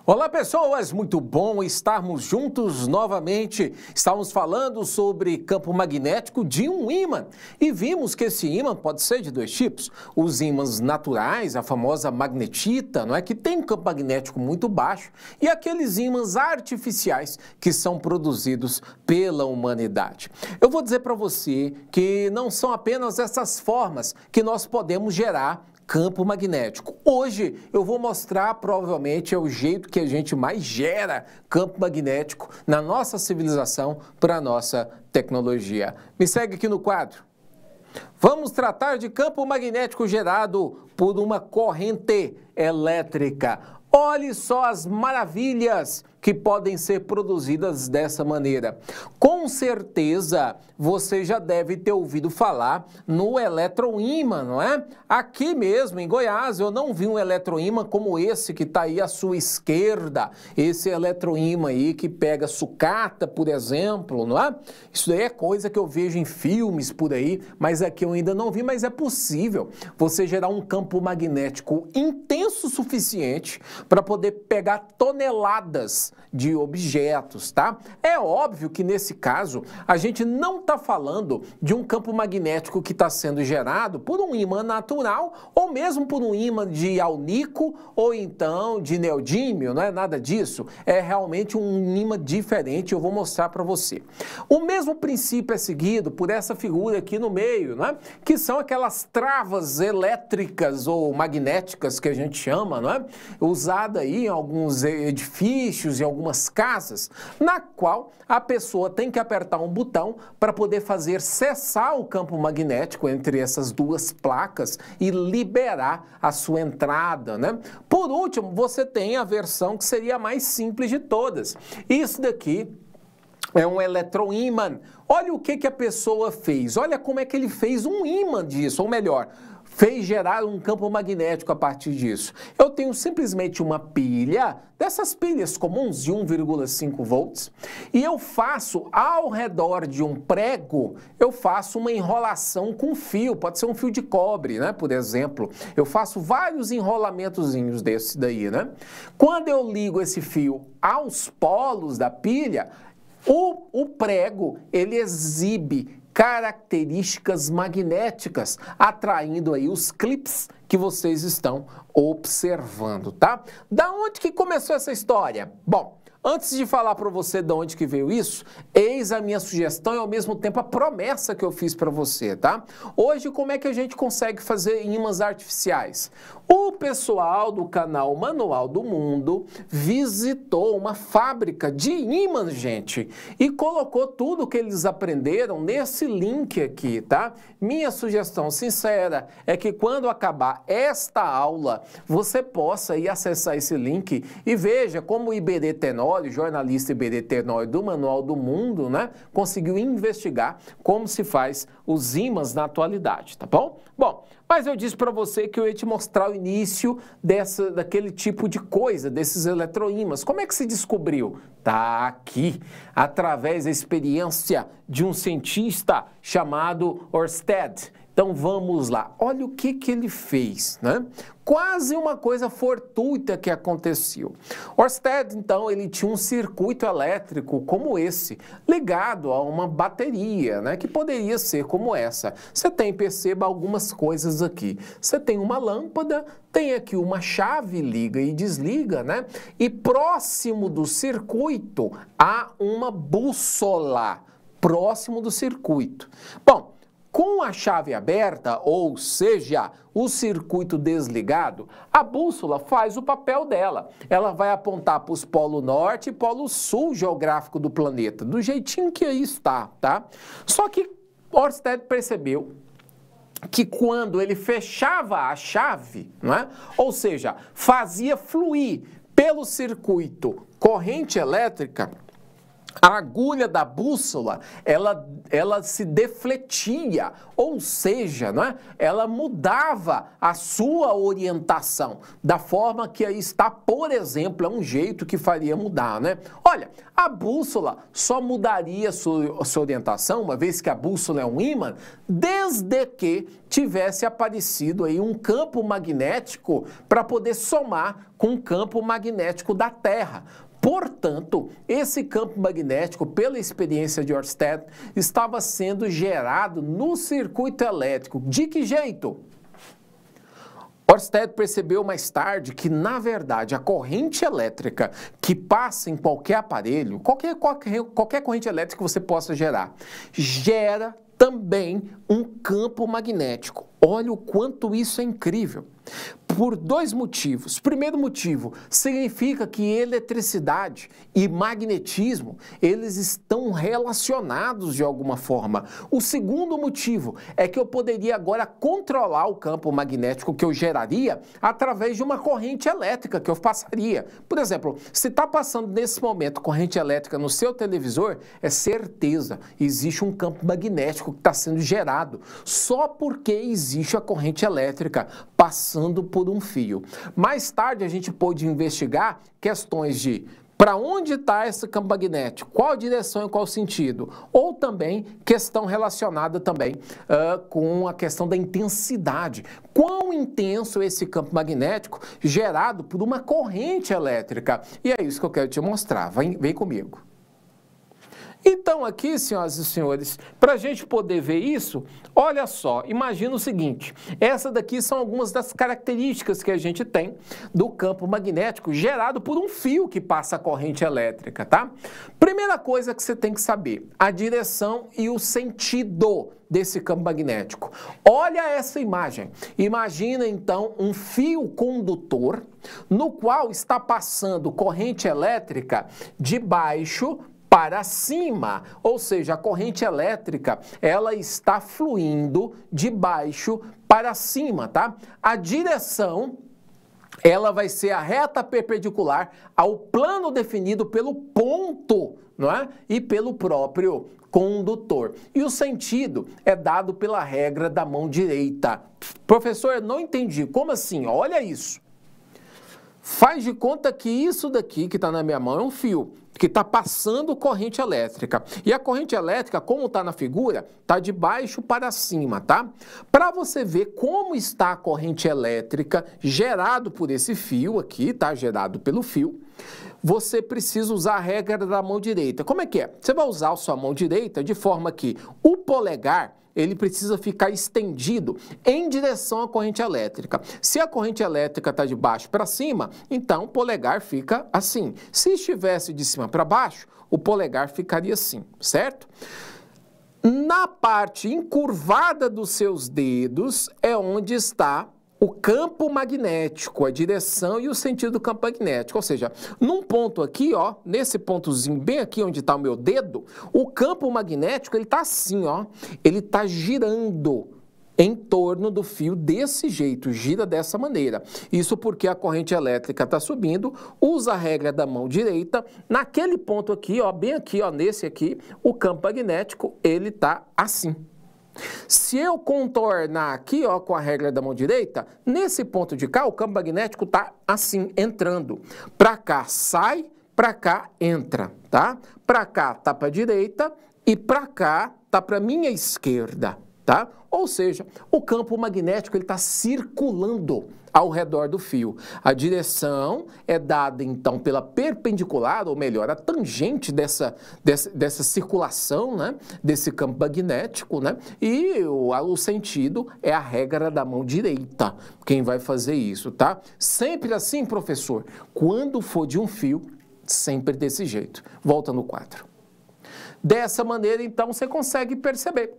Olá pessoas, muito bom estarmos juntos novamente. Estamos falando sobre campo magnético de um ímã e vimos que esse ímã pode ser de dois tipos. Os ímãs naturais, a famosa magnetita, não é, que tem um campo magnético muito baixo, e aqueles ímãs artificiais que são produzidos pela humanidade. Eu vou dizer para você que não são apenas essas formas que nós podemos gerar campo magnético. Hoje eu vou mostrar, provavelmente, o jeito que a gente mais gera campo magnético na nossa civilização para a nossa tecnologia. Me segue aqui no quadro. Vamos tratar de campo magnético gerado por uma corrente elétrica. Olhe só as maravilhas que podem ser produzidas dessa maneira. Com certeza, você já deve ter ouvido falar no eletroímã, não é? Aqui mesmo, em Goiás, eu não vi um eletroímã como esse que está aí à sua esquerda. Esse eletroímã aí que pega sucata, por exemplo, não é? Isso daí é coisa que eu vejo em filmes por aí, mas aqui eu ainda não vi, mas é possível você gerar um campo magnético intenso o suficiente para poder pegar toneladas de objetos, tá? É óbvio que nesse caso a gente não está falando de um campo magnético que está sendo gerado por um ímã natural ou mesmo por um ímã de alnico ou então de neodímio, não é nada disso. É realmente um ímã diferente, eu vou mostrar para você. O mesmo princípio é seguido por essa figura aqui no meio, não é? Que são aquelas travas elétricas ou magnéticas que a gente chama, não é? Usada aí em alguns edifícios, em algumas casas, na qual a pessoa tem que apertar um botão para poder fazer cessar o campo magnético entre essas duas placas e liberar a sua entrada, né? Por último, você tem a versão que seria a mais simples de todas. Isso daqui é um eletroímã. Olha o que a pessoa fez. Olha como é que ele fez um ímã disso, ou melhor, fez gerar um campo magnético a partir disso. Eu tenho simplesmente uma pilha, dessas pilhas comuns de 1,5 volts, e eu faço ao redor de um prego, eu faço uma enrolação com fio, pode ser um fio de cobre, né, por exemplo. Eu faço vários enrolamentozinhos desse daí, né? Quando eu ligo esse fio aos polos da pilha, o prego, ele exibe características magnéticas, atraindo aí os clips que vocês estão observando, tá? Da onde que começou essa história? Bom, antes de falar para você de onde que veio isso, eis a minha sugestão e ao mesmo tempo a promessa que eu fiz para você, tá? Hoje, como é que a gente consegue fazer ímãs artificiais? O pessoal do canal Manual do Mundo visitou uma fábrica de ímãs, gente, e colocou tudo que eles aprenderam nesse link aqui, tá? Minha sugestão sincera é que quando acabar esta aula, você possa ir acessar esse link e veja como o Iberê Tenório, jornalista Iberê Tenório do Manual do Mundo, né, conseguiu investigar como se faz os ímãs na atualidade, tá bom? Bom, mas eu disse para você que eu ia te mostrar o início daquele tipo de coisa, desses eletroímãs. Como é que se descobriu? Tá aqui, através da experiência de um cientista chamado Ørsted. Então vamos lá, olha o que ele fez, né? Quase uma coisa fortuita que aconteceu. Ørsted, então, ele tinha um circuito elétrico como esse, ligado a uma bateria, né? Que poderia ser como essa. Você tem, perceba algumas coisas aqui. Você tem uma lâmpada, tem aqui uma chave, liga e desliga, né? E próximo do circuito há uma bússola, próximo do circuito. Bom, com a chave aberta, ou seja, o circuito desligado, a bússola faz o papel dela. Ela vai apontar para os polo norte e polo sul geográfico do planeta, do jeitinho que aí está, tá? Só que Ørsted percebeu que quando ele fechava a chave, não é? Ou seja, fazia fluir pelo circuito corrente elétrica, a agulha da bússola, ela se defletia, ou seja, né, ela mudava a sua orientação, da forma que aí está, por exemplo, é um jeito que faria mudar, né? Olha, a bússola só mudaria sua orientação, uma vez que a bússola é um ímã, desde que tivesse aparecido aí um campo magnético para poder somar com o campo magnético da Terra. Portanto, esse campo magnético, pela experiência de Ørsted, estava sendo gerado no circuito elétrico. De que jeito? Ørsted percebeu mais tarde que, na verdade, a corrente elétrica que passa em qualquer aparelho, qualquer corrente elétrica que você possa gerar, gera também um campo magnético. Olha o quanto isso é incrível. Por dois motivos. Primeiro motivo, significa que eletricidade e magnetismo, eles estão relacionados de alguma forma. O segundo motivo é que eu poderia agora controlar o campo magnético que eu geraria através de uma corrente elétrica que eu passaria. Por exemplo, se está passando nesse momento corrente elétrica no seu televisor, é certeza, existe um campo magnético que está sendo gerado só porque existe a corrente elétrica passando por um fio. Mais tarde a gente pôde investigar questões de para onde está esse campo magnético, qual a direção e qual o sentido, ou também questão relacionada também com a questão da intensidade. Quão intenso esse campo magnético gerado por uma corrente elétrica. E é isso que eu quero te mostrar. Vem comigo. Então aqui, senhoras e senhores, para a gente poder ver isso, olha só, imagina o seguinte, essa daqui são algumas das características que a gente tem do campo magnético gerado por um fio que passa a corrente elétrica, tá? Primeira coisa que você tem que saber, a direção e o sentido desse campo magnético. Olha essa imagem, imagina então um fio condutor no qual está passando corrente elétrica de baixo para cima, ou seja, a corrente elétrica, ela está fluindo de baixo para cima, tá? A direção, ela vai ser a reta perpendicular ao plano definido pelo ponto, não é? E pelo próprio condutor. E o sentido é dado pela regra da mão direita. Professor, eu não entendi. Como assim? Olha isso. Faz de conta que isso daqui que está na minha mão é um fio que está passando corrente elétrica. E a corrente elétrica, como está na figura, está de baixo para cima, tá? Para você ver como está a corrente elétrica gerado por esse fio aqui, tá? Gerado pelo fio, você precisa usar a regra da mão direita. Como é que é? Você vai usar a sua mão direita de forma que o polegar, ele precisa ficar estendido em direção à corrente elétrica. Se a corrente elétrica está de baixo para cima, então o polegar fica assim. Se estivesse de cima para baixo, o polegar ficaria assim, certo? Na parte encurvada dos seus dedos é onde está o campo magnético, a direção e o sentido do campo magnético. Ou seja, num ponto aqui, ó, nesse pontozinho bem aqui onde está o meu dedo, o campo magnético, ele está assim, ó, ele está girando em torno do fio desse jeito, gira dessa maneira. Isso porque a corrente elétrica está subindo, usa a regra da mão direita, naquele ponto aqui, ó, bem aqui, ó, nesse aqui, o campo magnético, ele está assim. Se eu contornar aqui, ó, com a regra da mão direita, nesse ponto de cá, o campo magnético tá assim, entrando. Para cá sai, para cá entra, tá? Para cá tá para a direita e para cá tá para minha esquerda, tá? Ou seja, o campo magnético ele está circulando ao redor do fio. A direção é dada, então, pela perpendicular, ou melhor, a tangente dessa circulação, né, desse campo magnético, né, e o sentido é a regra da mão direita, quem vai fazer isso, tá? Sempre assim, professor, quando for de um fio, sempre desse jeito. Volta no quadro. Dessa maneira, então, você consegue perceber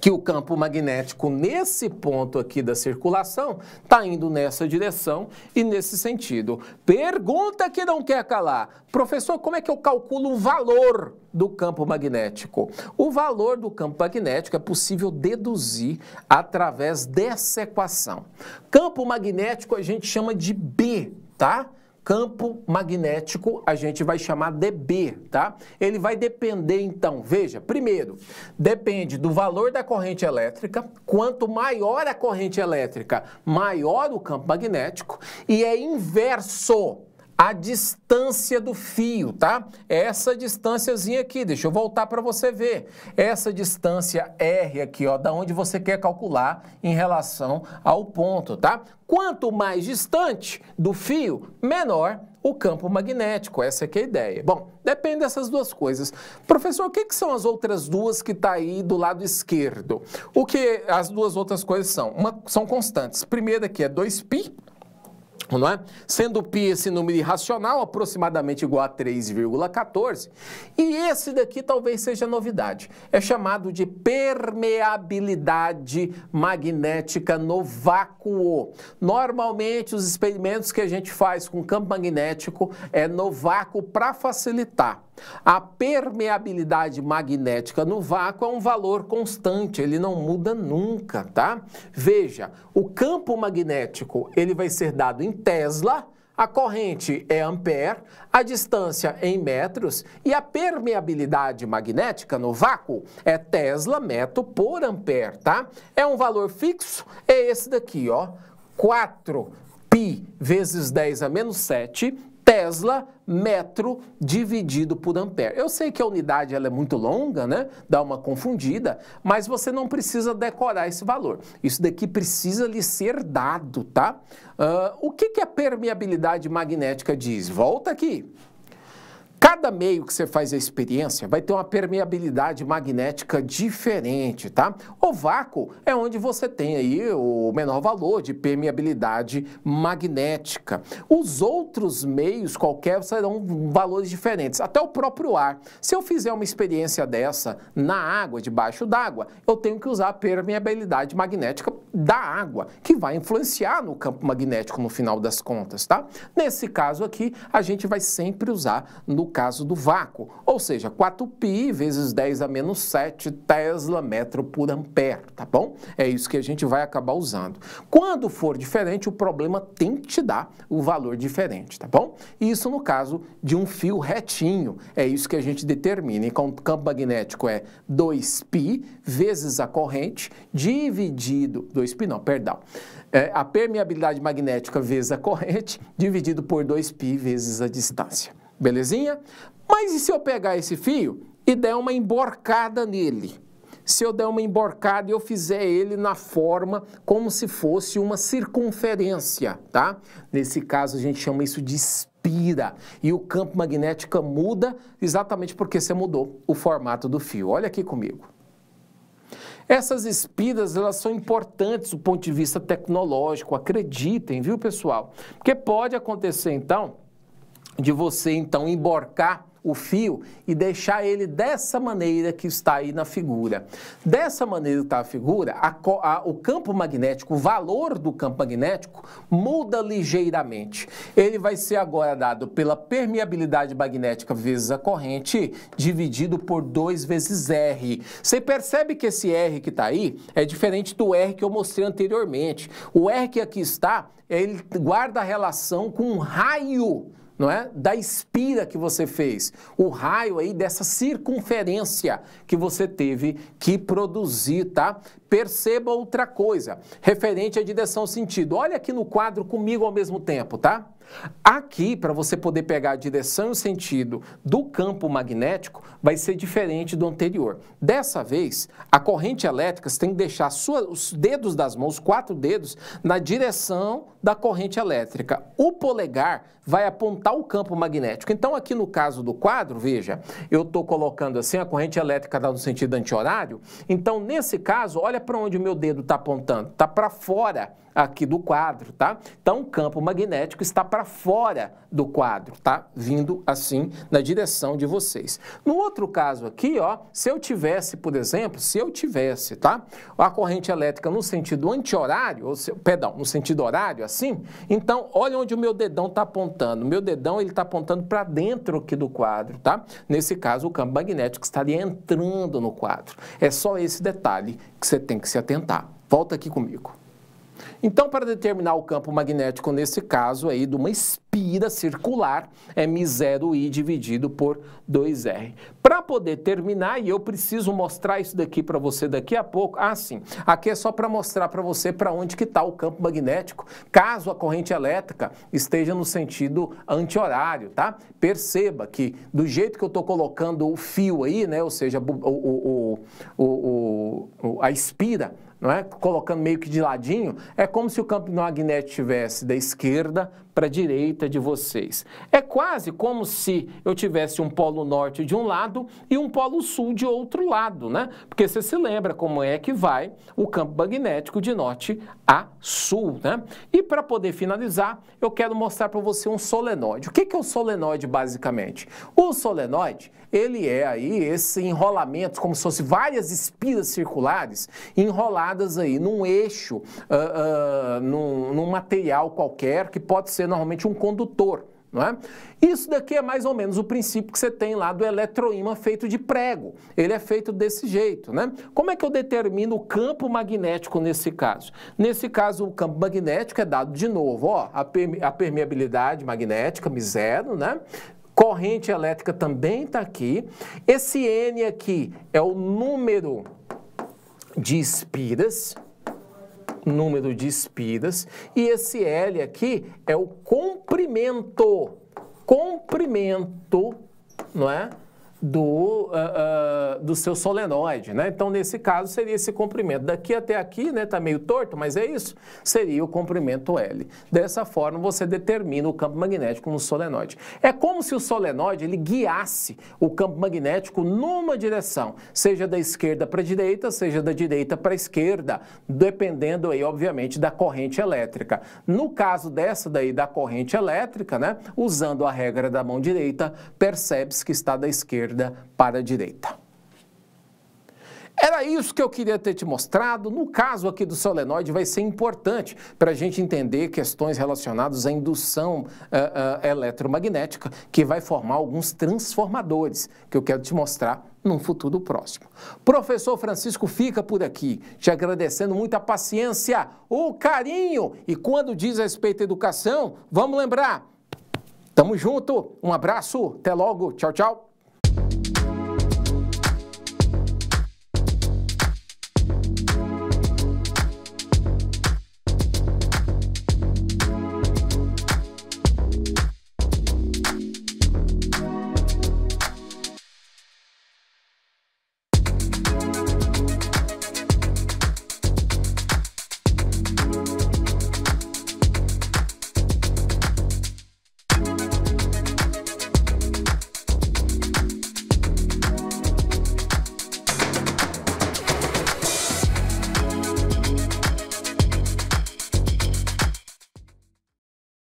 que o campo magnético nesse ponto aqui da circulação está indo nessa direção e nesse sentido. Pergunta que não quer calar. Professor, como é que eu calculo o valor do campo magnético? O valor do campo magnético é possível deduzir através dessa equação. Campo magnético a gente chama de B, tá? campo magnético a gente vai chamar de B, tá? Ele vai depender, então, veja, primeiro, depende do valor da corrente elétrica. Quanto maior a corrente elétrica, maior o campo magnético, e é inverso a distância do fio, tá? Essa distânciazinha aqui, deixa eu voltar para você ver. Essa distância R aqui, ó, da onde você quer calcular em relação ao ponto, tá? Quanto mais distante do fio, menor o campo magnético. Essa aqui é a ideia. Bom, depende dessas duas coisas. Professor, o que são as outras duas que tá aí do lado esquerdo? O que as duas outras coisas são? São constantes. Primeira aqui é 2π, não é? Sendo π esse número irracional, aproximadamente igual a 3,14, e esse daqui talvez seja novidade. É chamado de permeabilidade magnética no vácuo. Normalmente, os experimentos que a gente faz com campo magnético é no vácuo para facilitar. A permeabilidade magnética no vácuo é um valor constante, ele não muda nunca, tá? Veja, o campo magnético, ele vai ser dado em Tesla, a corrente é ampere, a distância em metros e a permeabilidade magnética no vácuo é Tesla metro por ampere, tá? É um valor fixo, é esse daqui, ó, 4π vezes 10 a menos 7 Tesla metro dividido por ampere. Eu sei que a unidade ela é muito longa, né? Dá uma confundida, mas você não precisa decorar esse valor. Isso daqui precisa lhe ser dado, tá? O que a permeabilidade magnética diz? Volta aqui. Cada meio que você faz a experiência vai ter uma permeabilidade magnética diferente, tá? O vácuo é onde você tem aí o menor valor de permeabilidade magnética. Os outros meios qualquer serão valores diferentes, até o próprio ar. Se eu fizer uma experiência dessa na água, debaixo d'água, eu tenho que usar a permeabilidade magnética da água, que vai influenciar no campo magnético no final das contas, tá? Nesse caso aqui, a gente vai sempre usar no caso do vácuo, ou seja, 4π vezes 10 a menos 7 Tesla metro por ampere, tá bom? É isso que a gente vai acabar usando. Quando for diferente, o problema tem que te dar o valor diferente, tá bom? Isso no caso de um fio retinho, é isso que a gente determina. Então, o campo magnético é 2π vezes a corrente dividido, 2π não, perdão, a permeabilidade magnética vezes a corrente dividido por 2π vezes a distância. Belezinha? Mas e se eu pegar esse fio e der uma emborcada nele? Se eu der uma emborcada e eu fizer ele na forma como se fosse uma circunferência, tá? Nesse caso a gente chama isso de espira. E o campo magnético muda exatamente porque você mudou o formato do fio. Olha aqui comigo. Essas espiras, elas são importantes do ponto de vista tecnológico, acreditem, viu, pessoal? Porque pode acontecer, então, de você, então, emborcar o fio e deixar ele dessa maneira que está aí na figura. Dessa maneira que está a figura, o campo magnético, o valor do campo magnético muda ligeiramente. Ele vai ser agora dado pela permeabilidade magnética vezes a corrente, dividido por 2 vezes R. Você percebe que esse R que está aí é diferente do R que eu mostrei anteriormente. O R que aqui está, ele guarda a relação com um raio, não é? Da espira que você fez, o raio aí dessa circunferência que você teve que produzir, tá? Perceba outra coisa, referente à direção sentido. Olha aqui no quadro comigo ao mesmo tempo, tá? Aqui, para você poder pegar a direção e o sentido do campo magnético, vai ser diferente do anterior. Dessa vez, a corrente elétrica, você tem que deixar os dedos das mãos, 4 dedos, na direção da corrente elétrica. O polegar vai apontar o campo magnético. Então, aqui no caso do quadro, veja, eu estou colocando assim, a corrente elétrica está no sentido anti-horário. Então, nesse caso, olha para onde o meu dedo está apontando. Está para fora aqui do quadro, tá? Então, o campo magnético está para fora do quadro, tá? Vindo assim na direção de vocês. No outro caso aqui, ó, se eu tivesse, por exemplo, tá? A corrente elétrica no sentido anti-horário, perdão, no sentido horário, assim, então, olha onde o meu dedão está apontando. O meu dedão, ele está apontando para dentro aqui do quadro, tá? Nesse caso, o campo magnético estaria entrando no quadro. É só esse detalhe que você tem que se atentar. Volta aqui comigo. Então, para determinar o campo magnético, nesse caso aí, de uma espira circular, é μ0i dividido por 2r. Para poder terminar, e eu preciso mostrar isso daqui para você daqui a pouco, sim, aqui é só para mostrar para você para onde que está o campo magnético, caso a corrente elétrica esteja no sentido anti-horário, tá? Perceba que do jeito que eu estou colocando o fio aí, né, ou seja, a espira, não é? Colocando meio que de ladinho, é como se o campo magnético estivesse da esquerda para a direita de vocês. É quase como se eu tivesse um polo norte de um lado e um polo sul de outro lado, né? Porque você se lembra como é que vai o campo magnético de norte a sul, né? E para poder finalizar, eu quero mostrar para você um solenoide. O que é o solenoide, basicamente? O solenoide, ele é aí esse enrolamento, como se fosse várias espiras circulares enroladas aí num eixo, num material qualquer, que pode ser normalmente um condutor, não é? Isso daqui é mais ou menos o princípio que você tem lá do eletroímã feito de prego. Ele é feito desse jeito, né? Como é que eu determino o campo magnético nesse caso? Nesse caso, o campo magnético é dado de novo, ó, a permeabilidade magnética, μ0, né? Corrente elétrica também está aqui. Esse N aqui é o número de espiras, e esse L aqui é o comprimento, não é? Do seu solenoide, né? Então, nesse caso, seria esse comprimento. Daqui até aqui, né? Tá meio torto, mas é isso. Seria o comprimento L. Dessa forma, você determina o campo magnético no solenoide. É como se o solenoide, ele guiasse o campo magnético numa direção, seja da esquerda para a direita, seja da direita para a esquerda, dependendo aí, obviamente, da corrente elétrica. No caso dessa daí, da corrente elétrica, né? Usando a regra da mão direita, percebe-se que está da esquerda para a direita. Era isso que eu queria ter te mostrado. No caso aqui do solenoide, vai ser importante para a gente entender questões relacionadas à indução eletromagnética, que vai formar alguns transformadores, que eu quero te mostrar num futuro próximo. Professor Francisco fica por aqui, te agradecendo muito a paciência, o carinho, e quando diz a respeito à educação, vamos lembrar, tamo junto, um abraço, até logo, tchau, tchau.